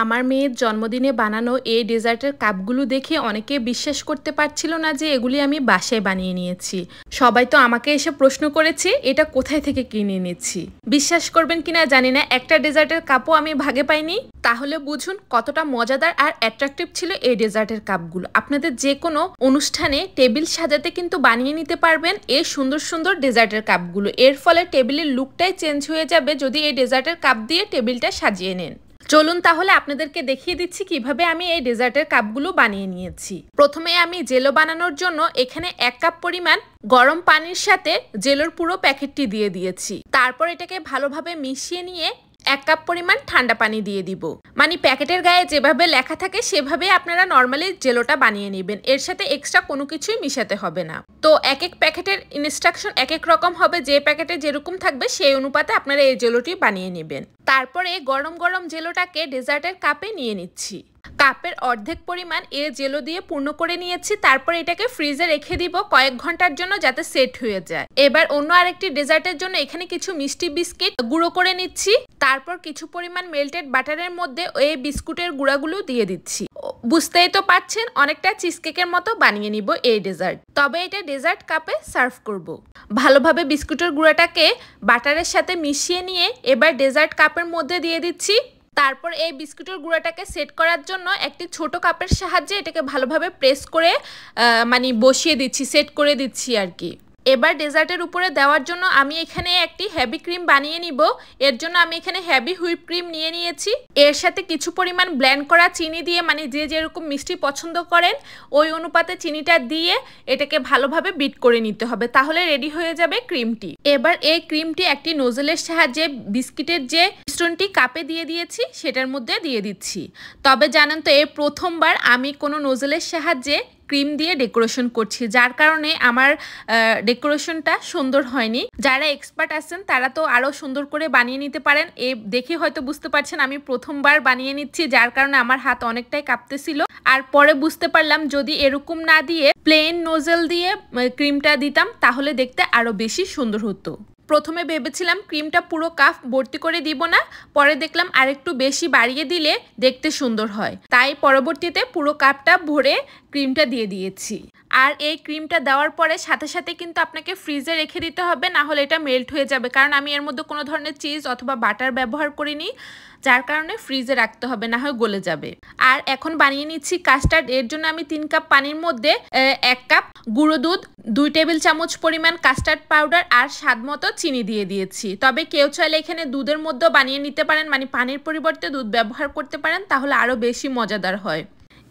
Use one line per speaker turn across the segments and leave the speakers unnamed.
আমার মেয়ের জন্মদিনে বানানো এই ডেজার্টের কাপগুলো দেখে অনেকে বিশ্বাস করতে পারছিল না যে এগুলি আমি বাসায় বানিয়ে নিয়েছি। সবাই তো আমাকে এসে প্রশ্ন করেছে এটা কোথায় থেকে কিনে এনেছি। বিশ্বাস করবেন কিনা জানি না, একটা ডেজার্টের কাপও আমি ভাগে পাইনি। তাহলে বুঝুন কতটা মজাদার আর অ্যাট্রাকটিভ ছিল এই ডেজার্টের কাপগুলো। আপনাদের যে কোনো অনুষ্ঠানে টেবিল সাজাতে কিন্তু বানিয়ে নিতে পারবেন এই সুন্দর সুন্দর ডেজার্টের কাপগুলো। এর ফলে টেবিলের লুকটাই চেঞ্জ হয়ে যাবে যদি এই ডেজার্টের কাপ দিয়ে টেবিলটা সাজিয়ে নেন। চলুন তাহলে আপনাদেরকে দেখিয়ে দিচ্ছি কিভাবে আমি এই ডেজার্টের কাপগুলো বানিয়ে নিয়েছি। প্রথমে আমি জেলো বানানোর জন্য এখানে 1 কাপ পরিমাণ গরম পানির সাথে জেলোর পুরো প্যাকেটটি দিয়ে দিয়েছি। তারপর এটাকে ভালোভাবে মিশিয়ে নিয়ে 1 কাপ পরিমাণ ঠান্ডা পানি দিয়ে দিব। মানে প্যাকেটের গায়ে যেভাবে লেখা থাকে সেভাবে আপনারা নর্মালি জেলোটা বানিয়ে নেবেন, এর সাথে এক্সট্রা কোনো কিছুই মিশাতে হবে না। তো এক এক প্যাকেটের ইনস্ট্রাকশন এক এক রকম হবে, যে প্যাকেটে যেরকম থাকবে সেই অনুপাতে আপনারা এই জেলোটি বানিয়ে নেবেন। তারপরে গরম গরম জেলোটাকে ডেজার্টের কাপে নিয়ে নিচ্ছি। কাপের অর্ধেক পরিমাণ এই জেলো দিয়ে পূর্ণ করে নিয়েছি। তারপর এটাকে ফ্রিজে রেখে দিব কয়েক ঘন্টার জন্য যাতে সেট হয়ে যায়। এবার অন্য আরেকটি ডেজার্টের জন্য এখানে কিছু মিষ্টি বিস্কিট গুঁড়ো করে নিচ্ছি। তারপর কিছু পরিমাণ মেল্টেড বাটারের মধ্যে এই বিস্কুটের গুঁড়াগুলো দিয়ে দিচ্ছি। বুঝতেই তো পারছেন অনেকটা চিজকেকের মতো বানিয়ে নিব এই ডেজার্ট। তবে এটা ডেজার্ট কাপে সার্ভ করব। ভালোভাবে বিস্কুটের গুঁড়াটাকে বাটারের সাথে মিশিয়ে নিয়ে এবার ডেজার্ট কাপের মধ্যে দিয়ে দিচ্ছি। তারপর এই বিস্কুটের গুঁড়াটাকে সেট করার জন্য একটি ছোট কাপের সাহায্যে এটাকে ভালোভাবে প্রেস করে মানে বসিয়ে দিচ্ছি, সেট করে দিচ্ছি আর কি। এবার ডেজার্টের উপরে দেওয়ার জন্য আমি এখানে একটি হেভি ক্রিম বানিয়ে নিব। এর জন্য আমি এখানে হেভি হুইপ ক্রিম নিয়ে নিয়েছি। এর সাথে কিছু পরিমাণ ব্লেন্ড করা চিনি দিয়ে, মানে যে যেরকম মিষ্টি পছন্দ করেন ওই অনুপাতে চিনিটা দিয়ে এটাকে ভালোভাবে বিট করে নিতে হবে, তাহলে রেডি হয়ে যাবে ক্রিমটি। এবার এই ক্রিমটি একটি নোজেলের সাহায্যে বিস্কিটের যে মিশ্রণটি কাপে দিয়ে দিয়েছি সেটার মধ্যে দিয়ে দিচ্ছি। তবে জানেন তো এই প্রথমবার আমি কোনো নোজেলের সাহায্যে ক্রিম দিয়ে ডেকোরেশন করছি, যার কারণে আমার ডেকোরেশনটা সুন্দর হয়নি। যারা এক্সপার্ট আছেন তারা তো আরও সুন্দর করে বানিয়ে নিতে পারেন। এ দেখে হয়তো বুঝতে পারছেন আমি প্রথমবার বানিয়ে নিচ্ছি, যার কারণে আমার হাত অনেকটাই কাঁপতেছিল। আর পরে বুঝতে পারলাম যদি এরকম না দিয়ে প্লেন নোজেল দিয়ে ক্রিমটা দিতাম তাহলে দেখতে আরও বেশি সুন্দর হতো। প্রথমে ভেবেছিলাম ক্রিমটা পুরো কাপ ভর্তি করে দিব না, পরে দেখলাম আরেকটু বেশি বাড়িয়ে দিলে দেখতে সুন্দর হয়, তাই পরবর্তীতে পুরো কাপটা ভরে ক্রিমটা দিয়ে দিয়েছি। আর এই ক্রিমটা দেওয়ার পরে সাথে সাথে কিন্তু আপনাকে ফ্রিজে রেখে দিতে হবে, না হলে এটা মেল্ট হয়ে যাবে। কারণ আমি এর মধ্যে কোনো ধরনের চিজ অথবা বাটার ব্যবহার করিনি, যার কারণে ফ্রিজে রাখতে হবে, না হয় গলে যাবে। আর এখন বানিয়ে নিচ্ছি কাস্টার্ড। এর জন্য আমি 3 কাপ পানির মধ্যে 1 কাপ গুঁড়ো দুধ, 2 টেবিল চামচ পরিমাণ কাস্টার্ড পাউডার আর স্বাদ মতো চিনি দিয়ে দিয়েছি। তবে কেউ চাইলে এখানে দুধের মধ্যেও বানিয়ে নিতে পারেন, মানে পানির পরিবর্তে দুধ ব্যবহার করতে পারেন, তাহলে আরও বেশি মজাদার হয়।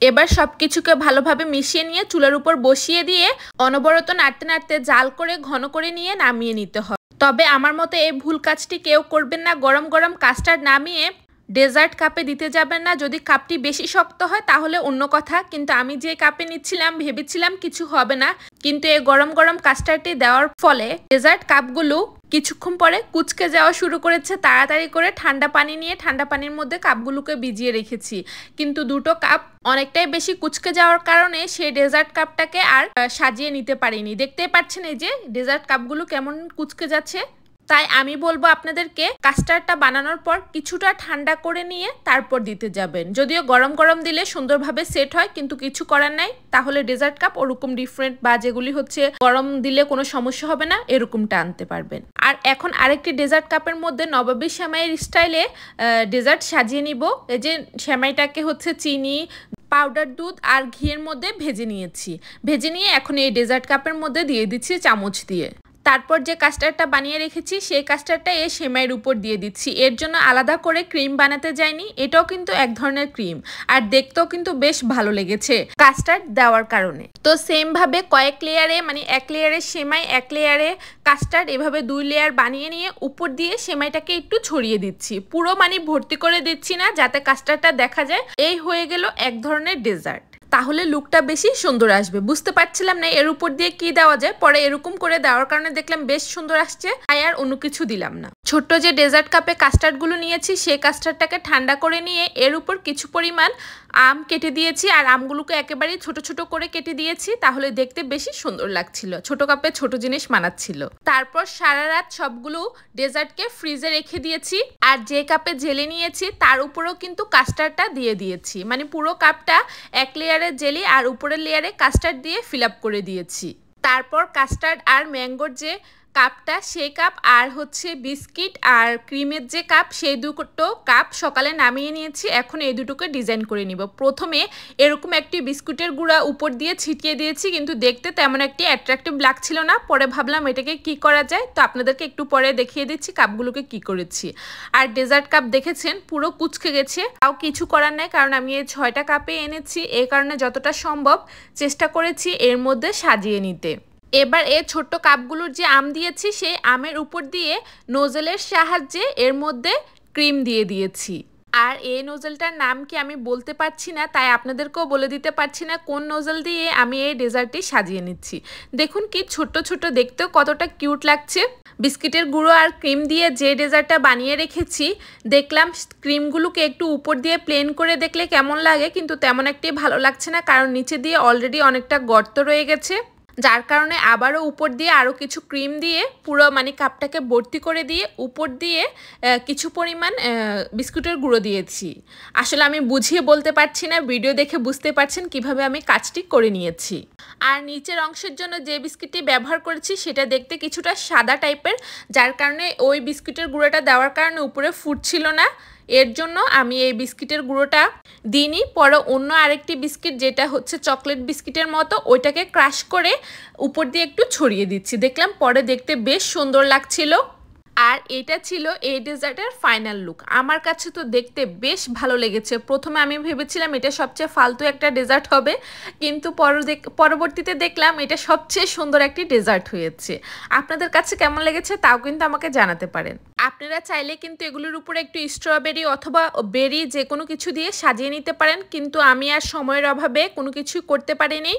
এবার সব কিছুকে ভালোভাবে মিশিয়ে নিয়ে চুলার উপর বসিয়ে দিয়ে অনবরত নাড়তে নাড়তে জাল করে ঘন করে নিয়ে নামিয়ে নিতে হবে। তবে আমার মতো এই ভুল কাজটি কেউ করবেন না। গরম গরম কাস্টার্ড নামিয়ে ডেজার্ট কাপে দিতে যাবেন না। যদি কাপটি বেশি শক্ত হয় তাহলে অন্য কথা, কিন্তু আমি যে কাপে নিচ্ছিলাম ভেবেছিলাম কিছু হবে না, কিন্তু এই গরম গরম কাস্টার্ডটি দেওয়ার ফলে ডেজার্ট কাপগুলো কিছুক্ষণ পরে কুঁচকে যাওয়া শুরু করেছে। তাড়াতাড়ি করে ঠান্ডা পানি নিয়ে ঠান্ডা পানির মধ্যে কাপগুলোকে ভিজিয়ে রেখেছি, কিন্তু দুটো কাপ অনেকটাই বেশি কুঁচকে যাওয়ার কারণে সেই ডেজার্ট কাপটাকে আর সাজিয়ে নিতে পারিনি। দেখতেই পাচ্ছেন এই যে ডেজার্ট কাপগুলো কেমন কুঁচকে যাচ্ছে। তাই আমি বলবো আপনাদেরকে কাস্টার্ডটা বানানোর পর কিছুটা ঠান্ডা করে নিয়ে তারপর দিতে যাবেন। যদিও গরম গরম দিলে সুন্দরভাবে সেট হয়, কিন্তু কিছু করার নাই, তাহলে ডেজার্ট কাপ ওরকম ডিফারেন্ট বা যেগুলি হচ্ছে গরম দিলে কোনো সমস্যা হবে না এরকমটা আনতে পারবেন। আর এখন আরেকটি ডেজার্ট কাপের মধ্যে নবাবী সেমাইয়ের স্টাইলে ডেজার্ট সাজিয়ে নিব। এই যে সেমাইটাকে হচ্ছে চিনি, পাউডার দুধ আর ঘিয়ের মধ্যে ভেজে নিয়েছি। ভেজে নিয়ে এখন এই ডেজার্ট কাপের মধ্যে দিয়ে দিচ্ছি চামচ দিয়ে। তারপর যে কাস্টার্ডটা বানিয়ে রেখেছি সেই কাস্টার্ডটা এই সেমাইয়ের উপর দিয়ে দিচ্ছি। এর জন্য আলাদা করে ক্রিম বানাতে যাইনি, এটাও কিন্তু এক ধরনের ক্রিম, আর দেখতেও কিন্তু বেশ ভালো লেগেছে কাস্টার্ড দেওয়ার কারণে। তো সেম ভাবে কয়েক লেয়ারে, মানে 1 লেয়ারে সেমাই 1 লেয়ারে কাস্টার্ড, এভাবে 2 লেয়ার বানিয়ে নিয়ে উপর দিয়ে সেমাইটাকে একটু ছড়িয়ে দিচ্ছি। পুরো মানে ভর্তি করে দিচ্ছি না, যাতে কাস্টার্ডটা দেখা যায়। এই হয়ে গেল এক ধরনের ডেজার্ট। তাহলে লুকটা বেশি সুন্দর আসবে। বুঝতে পারছিলাম না এর উপর দিয়ে কি দেওয়া যায়, পরে এরকম করে দেওয়ার কারণে দেখলাম বেশ সুন্দর আসছে, তাই আর অন্য কিছু দিলাম না। ছোট্ট যে ডেজার্ট কাপে কাস্টার্ডগুলো নিয়েছি সেই কাস্টার্ডটাকে ঠান্ডা করে নিয়ে এর উপর কিছু পরিমাণ আম কেটে দিয়েছি, আর আমগুলোকে একেবারেই ছোট ছোট করে কেটে দিয়েছি, তাহলে দেখতে বেশি সুন্দর লাগছিল, ছোট কাপে ছোট জিনিস মানাচ্ছিল। তারপর সারা রাত সবগুলো ডেজার্টকে ফ্রিজে রেখে দিয়েছি, আর যে কাপে জেলি নিয়েছি তার উপরেও কিন্তু কাস্টার্ডটা দিয়ে দিয়েছি, মানে পুরো কাপটা এক লেয়ারে জেলি আর উপরের লেয়ারে কাস্টার্ড দিয়ে ফিল আপ করে দিয়েছি। তারপর কাস্টার্ড আর ম্যাঙ্গোর যে কাপটা সেই কাপ আর হচ্ছে বিস্কিট আর ক্রিমের যে কাপ সেই দুটো কাপ সকালে নামিয়ে নিয়েছি। এখন এই দুটোকে ডিজাইন করে নিব। প্রথমে এরকম একটি বিস্কুটের গুঁড়া উপর দিয়ে ছিটিয়ে দিয়েছি, কিন্তু দেখতে তেমন একটি অ্যাট্রাকটিভ লাগছিল না। পরে ভাবলাম এটাকে কি করা যায়, তো আপনাদেরকে একটু পরে দেখিয়ে দিচ্ছি কাপগুলোকে কি করেছি। আর ডেজার্ট কাপ দেখেছেন পুরো কুচকে গেছে, তাও কিছু করার নাই, কারণ আমি এই 6টা কাপে এনেছি, এই কারণে যতটা সম্ভব চেষ্টা করেছি এর মধ্যে সাজিয়ে নিতে। এবার এই ছোট্ট কাপগুলোর যে আম দিয়েছি সেই আমের উপর দিয়ে নোজেলের সাহায্যে এর মধ্যে ক্রিম দিয়ে দিয়েছি। আর এই নোজেলটার নাম কি আমি বলতে পারছি না, তাই আপনাদেরকেও বলে দিতে পারছি না কোন নোজেল দিয়ে আমি এই ডেজার্টটি সাজিয়ে নিচ্ছি। দেখুন কি ছোট্ট ছোট্ট, দেখতেও কতটা কিউট লাগছে। বিস্কিটের গুঁড়ো আর ক্রিম দিয়ে যে ডেজার্টটা বানিয়ে রেখেছি, দেখলাম ক্রিমগুলোকে একটু উপর দিয়ে প্লেন করে দেখলে কেমন লাগে, কিন্তু তেমন একটি ভালো লাগছে না, কারণ নিচে দিয়ে অলরেডি অনেকটা গর্ত রয়ে গেছে, যার কারণে আবারও উপর দিয়ে আরও কিছু ক্রিম দিয়ে পুরো মানে কাপটাকে ভর্তি করে দিয়ে উপর দিয়ে কিছু পরিমাণ বিস্কুটের গুঁড়ো দিয়েছি। আসলে আমি বুঝিয়ে বলতে পারছি না, ভিডিও দেখে বুঝতে পারছেন কিভাবে আমি কাজটি করে নিয়েছি। আর নিচের অংশের জন্য যে বিস্কিটটি ব্যবহার করেছি সেটা দেখতে কিছুটা সাদা টাইপের, যার কারণে ওই বিস্কুটের গুঁড়োটা দেওয়ার কারণে উপরে ফুটছিল না, এর জন্য আমি এই বিস্কিটের গুঁড়োটা দিইনি। পরে অন্য আরেকটি বিস্কিট যেটা হচ্ছে চকলেট বিস্কিটের মতো, ওইটাকে ক্রাশ করে উপর দিয়ে একটু ছড়িয়ে দিচ্ছি। দেখলাম পরে দেখতে বেশ সুন্দর লাগছিল। আর এটা ছিল এই ডেজার্টের ফাইনাল লুক। আমার কাছে তো দেখতে বেশ ভালো লেগেছে। প্রথমে আমি ভেবেছিলাম এটা সবচেয়ে ফালতু একটা ডেজার্ট হবে, কিন্তু পরবর্তীতে দেখলাম এটা সবচেয়ে সুন্দর একটি ডেজার্ট হয়েছে। আপনাদের কাছে কেমন লেগেছে তাও কিন্তু আমাকে জানাতে পারেন। আপনারা চাইলে কিন্তু এগুলোর উপরে একটু স্ট্রবেরি অথবা বেরি যে কোনো কিছু দিয়ে সাজিয়ে নিতে পারেন, কিন্তু আমি আর সময়ের অভাবে কোনো কিছুই করতে পারিনি।